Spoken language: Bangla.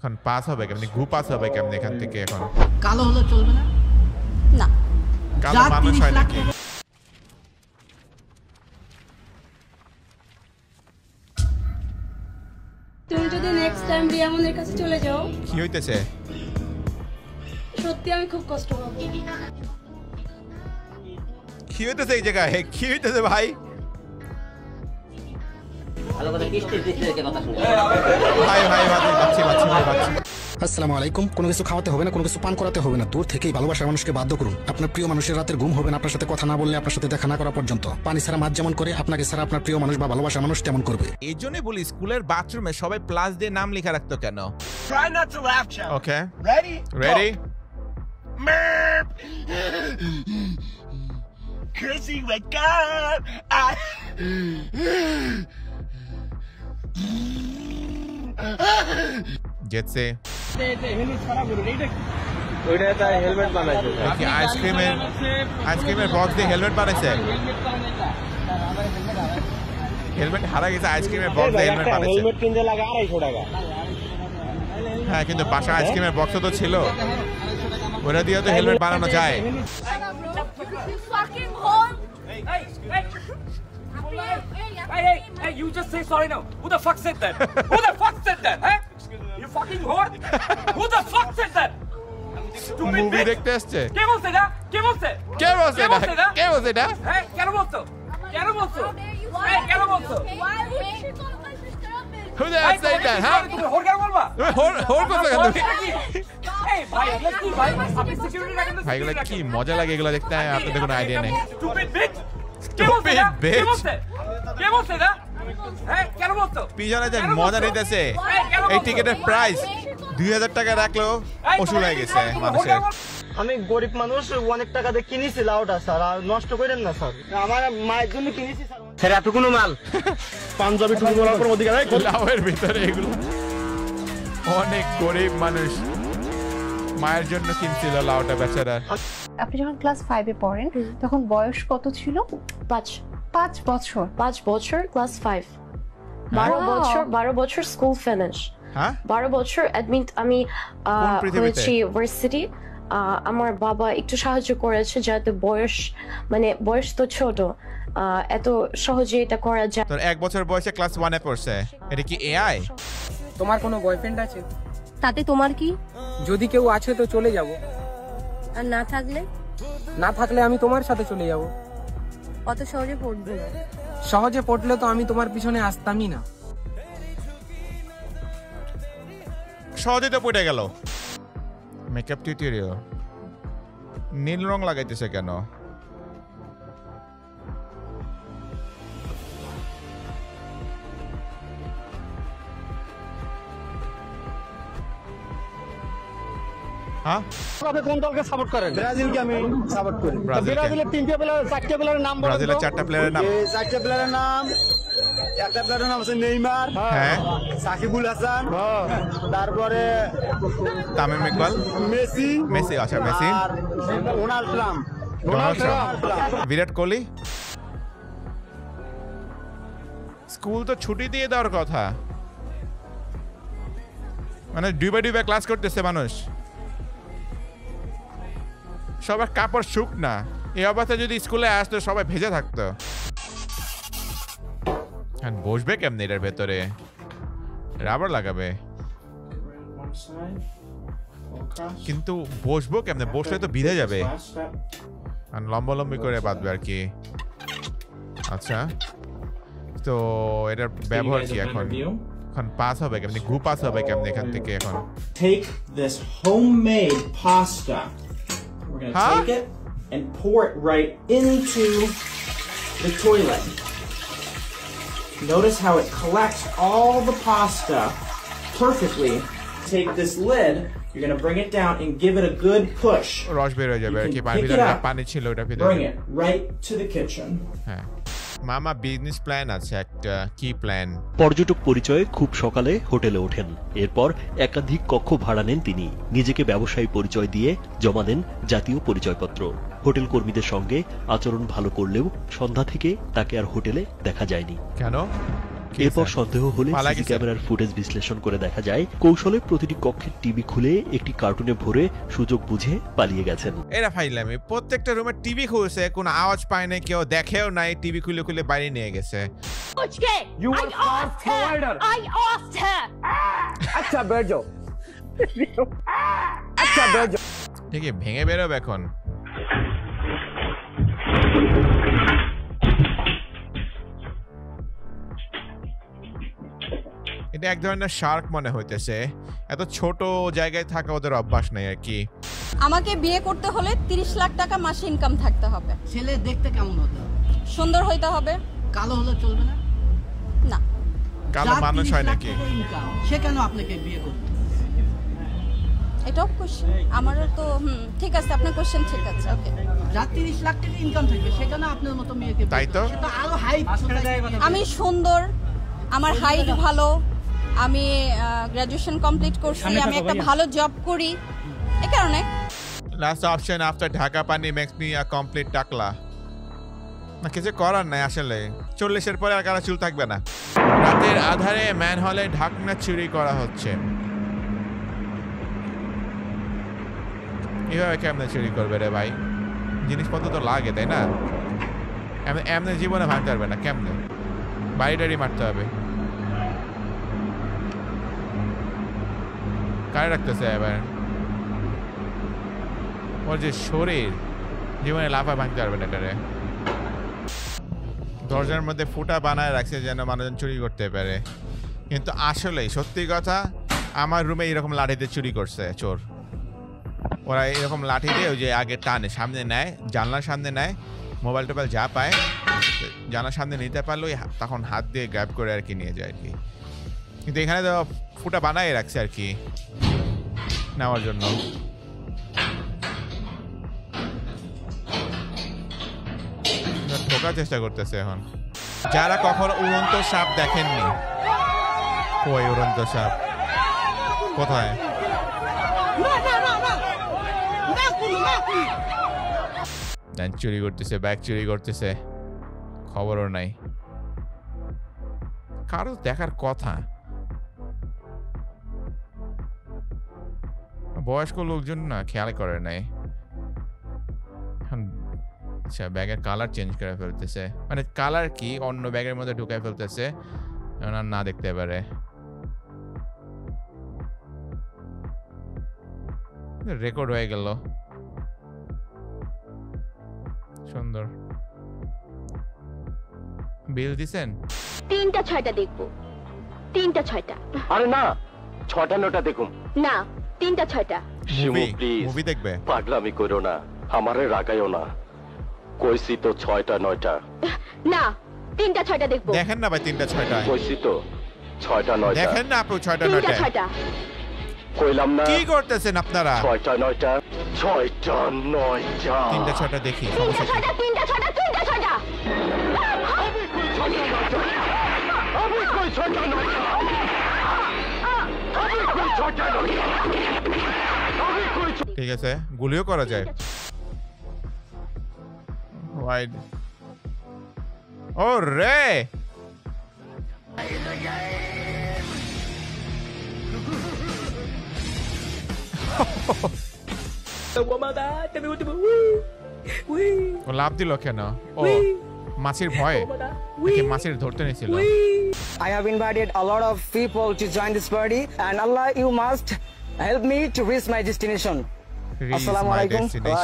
এখন পাস হবে কেমনে, গু পাস হবে কেমনে এখান থেকে? এখন কালো হলে চলবে না? না, কালো মানুষ হয় নাকি? তুমি যদি নেক্সট টাইম রিয়ামনের কাছে চলে যাও, কি হইতেছে? সত্যি আমি খুব কষ্ট পাবো। কি হইতেছে এই জায়গায়? কি হইতেছে ভাই? ভাই ভাই বাচ্চি আসসালামু আলাইকুম। কোনো কিছু খাওয়াতে হবে না, কোনো কিছু পান করাতে হবে না, দূর থেকেই ভালোবাসার মানুষকে বাধ্য করুন। আপনার প্রিয় মানুষের রাতের ঘুম হবে না আপনার সাথে কথা না বললে, আপনার সাথে দেখা না করা পর্যন্ত। পানি ছাড়া মাছ যেমন করে, আপনাকে ছাড়া আপনার প্রিয় মানুষ বা ভালোবাসার মানুষ তেমন করবে। এই জন্যই বলি স্কুলের বাথরুমে সবাই প্লাস দিয়ে নাম লেখা রাখতো কেন? Try not to laugh, child. Okay, Ready? Ready? Merp. Chrissy, wake up. জেটসে ওইটা হেলমেট বানাইছে। কি আইসক্রিমের বক্স দিয়ে হেলমেট বানাইছে? হেলমেট হারা গেছে, আইসক্রিমের বক্স দিয়ে হেলমেট বানাইছে। হেলমেট কিনতে লাগে 250 টাকা। হ্যাঁ, কিন্তু বাসা আইসক্রিমের বক্স তো ছিল, ওটা দিয়ে তো হেলমেট বানানো যায়। Hey, you just say sorry now. Who the fuck said that? Who the fuck said that? Huh? You fucking whore? Who the fuck said that? Stupid movie bitch. দেখতে আসছে? কে বলছে এটা? কে বলছে? কে বলছে এটা? কে বলছে এটা? হ্যাঁ, কেন বলছো? কেন বলছো? এই, কেন বলছো? Who the hell said that? হ্যাঁ, তুমি whore কেন বলবা? তুমি হোর করছো কেন তুমি? এই ভাই, আপনি কি ভাই? আপনি সিকিউরিটি রাখেন না? ভাই এগুলো কি মজা লাগে এগুলো দেখতে, আপনাদের কোনো আইডিয়া নেই। Stupid bitch. কে বলছে এটা? কে বলছে? কে বলছে এটা? হ্যাঁ, কেন বলছো? পিছনে যে মজা নিতেছে, এই টিকেটের প্রাইস 2000 টাকা রাখলেও ওষুধ হয়ে গেছে মানুষের। আমি গরিব মানুষ, অনেক টাকা দিয়ে কিনেছি লাউটা স্যার, আর নষ্ট করেন না স্যার। আমার মায়ের জন্য কিনেছি স্যার। স্যার এত কোনো মাল পাঞ্জাবি টুপি বলার পর ওদিকে লাউয়ের ভিতরে এগুলো অনেক গরিব মানুষ মায়ের জন্য কিনছিল লাউটা বেচারা। আপনি যখন ক্লাস 5 এ পড়েন তখন বয়স কত ছিল? 5 বছর। 5 বছর ক্লাস 5। 12 বছর স্কুল ফিনিশ। হ্যাঁ, 12 বছর অ্যাডমিট আমি হয়েছি ভার্সিটি। আমার বাবা একটু সাহায্য করেছে যাতে বয়স তো ছোট, এত সহজে এটা করা যায়। তোর 1 বছর বয়সে ক্লাস 1 এ পড়ছে, এটা কি এআই? তোমার কোনো বয়ফ্রেন্ড আছে? তাতে তোমার কি? যদি কেউ আছে তো চলে যাব, আর না থাকলে? না থাকলে আমি তোমার সাথে চলে যাব। অত সহজে পড়বে না। সহজে পড়লে তো আমি তোমার পিছনে আসতামই না। সহজে তো পড়ে গেল। মেকআপ টিউটোরিয়াল, নীল রং লাগাইতেছে কেন? হ্যাঁ, আপনি কোন দলকে সাপোর্ট করেন? ব্রাজিলকে আমি সাপোর্ট করি। ব্রাজিলের 3টা প্লেয়ার, 4টা প্লেয়ারের নাম বলেন। ব্রাজিলের 4টা প্লেয়ারের নাম? 4টা প্লেয়ারের নাম, একটা প্লেয়ারের নাম আছে নেইমার, হ্যাঁ, সাকিবুল হাসান, তারপরে তামিম ইকবাল, মেসি, আচ্ছা মেসি, আর Donald Trump, Virat Kohli. School তো ছুটি দিয়ে দেওয়ার কথা, মানে ডুবে ক্লাস করতেছে মানুষ। সবার কাপড় শুক না, এই অবস্থা যদি স্কুলে আসতো সবাই ভেজে থাকতো। বসবে কেমনে এটার ভেতরে? রাবার লাগাবে, কিন্তু বসবো কেমনে? বসলে তো ভিজে যাবে, লম্বালম্বি করে বাঁধবে আর কি। আচ্ছা, তো এটার ব্যবহার কি এখন? এখন পাস হবে কেমনে, গু পাস হবে কেমনে এখান থেকে? এখন take this homemade pasta. We're going to take it and pour it right into the toilet. Notice how it collects all the pasta perfectly. Take this lid, you're going to bring it down and give it a good push. রস বের হয়ে যাবে আর কি, পানি ছিল ওটার ভিতরে। Bring it right to the kitchen. হ্যাঁ, মামা বিজনেস প্ল্যান আছে একটা। কি প্ল্যান? পর্যটক পরিচয়ে খুব সকালে হোটেলে ওঠেন, এরপর একাধিক কক্ষ ভাড়া নেন তিনি। নিজেকে ব্যবসায়ী পরিচয় দিয়ে জমা দেন জাতীয় পরিচয়পত্র। হোটেল কর্মীদের সঙ্গে আচরণ ভালো করলেও সন্ধ্যা থেকে তাকে আর হোটেলে দেখা যায়নি। কেন? এরপর সন্দেহ হলে পালা সিসি গেছে। ক্যামেরার ফুটেজ বিশ্লেষণ করে দেখা যায় কৌশলে প্রতিটি কক্ষের টিভি খুলে একটি কার্টুনে ভরে সুযোগ বুঝে পালিয়ে গেছেন। এরা ফাইলামি, প্রত্যেকটা রুমে টিভি খুলছে, কোনো আওয়াজ পায় না, কেউ দেখেও নাই, টিভি খুলে খুলে বাইরে নিয়ে গেছে। You were fast provider. I asked her. अच्छा बैठ जाओ. अच्छा बैठ जाओ. ঠিক আছে, ভেঙে বেরোবে এখন। এটা এক ধরনের শার্ক মনে হইতেছে, এত ছোট জায়গায় থাকা ওদের অভ্যাস নেই আর কি। আমাকে বিয়ে করতে হলে 30 লাখ টাকা মাসে ইনকাম থাকতে হবে। ছেলে দেখতে কেমন হতে হবে? সুন্দর হইতে হবে। কালো হলে চলবে না? না। কালো মানুষ হয় নাকি? সে কেন আপনাকে বিয়ে করবে? এটাও কোশ্চেন আমারও তো ঠিক আছে, আপনার কোশ্চেন ঠিক আছে, ওকে। যার 30 লাখ টাকা ইনকাম থাকবে সে কেন আপনার মতো মেয়েকে বিয়ে তাই তো? সেটা আরো হাইট। আমি সুন্দর, আমার হাইট ভালো, আমি গ্রাজুয়েশন কমপ্লিট করছি, আমি একটা ভালো জব করি, এই কারণে। লাস্ট অপশন আফটার ঢাকা পানি মেক্স মি আ কমপ্লিট টাকলা। না কিছু করার নাই আসলে, 40-এর পরে আর কারো চুল থাকবে না। রাতের আধারে ম্যান হলে ঢাকনা চুরি করা হচ্ছে। এভাবে কেমনে চুরি করবে রে ভাই? জিনিসপত্র তো লাগে, তাই না? এমনি জীবনে ভাঙতে পারবে না, কেমনে? বাড়ি মারতে হবে। কারে রাখতেছে এবার? ওর যে শরীর, জীবনে লাফা ভাঙতে পারবে না এটারে। দরজার মধ্যে ফুটা বানায় রাখছে যেন মানুষজন চুরি করতে পারে, কিন্তু আসলে সত্যি কথা, আমার রুমে এরকম লাঠিতে চুরি করছে চোর। ওরা এরকম লাঠি দিয়ে ওই যে আগে টানে, সামনে নেয়, জানলার সামনে নেয়, মোবাইল টোবাইল যা পায় জানলার সামনে নিতে পারলো তখন হাত দিয়ে গ্র্যাব করে আর কি নিয়ে যায় আর কি। কিন্তু এখানে তো ফুটা বানায় রাখছে আর কি নেওয়ার জন্য। ঢোকার চেষ্টা করতেছে এখন। যারা কখনো উড়ন্ত সাপ দেখেননি, কই উড়ন্ত সাপ কোথায়? চুরি করতেছে, ব্যাগ চুরি করতেছে, খবরও নাই, কারো দেখার কথা। বয়স্ক লোকজন না খেয়াল করে নাই। আচ্ছা, ব্যাগের কালার চেঞ্জ করে ফেলতেছে, মানে কালার কি অন্য ব্যাগের মধ্যে ঢুকায় ফেলতেছে না দেখতে পারে। রেকর্ড হয়ে গেল, সুন্দর। বিল দিছেন? 3টা 6টা দেখবো, 3টা 6টা। আরে না, 6টা 9টা দেখুন না, 3টা 6টা। মুভি দেখবে? পাগলামি করো না, আমারে রাগাইও না, কইছি তো 6টা 9টা। না, 3টা 6টা দেখবো। দেখেন না ভাই, 3টা 6টা কইছি তো 6টা 9টা। দেখেন না আপু, 6টা 9টা। 3টা 6টা কইলাম না? কি করতেছেন আপনারা? 6টা 9টা, 6টা 9টা। 3টা 6টা দেখি। 3টা 6টা, 3টা 6টা, 3টা 6টা। আমি কই 6টা 9টা? ঠিক আছে, গুলিও করা যায়। ওয়াইড। ও রে, ও লাভ দিল কেন? ও মাছের ভয়ে নাকি মাছের ধরতে নিয়েছিল? I have invited a lot of people to join this party, and Allah, you must help me to reach my destination. Assalamu alaikum wa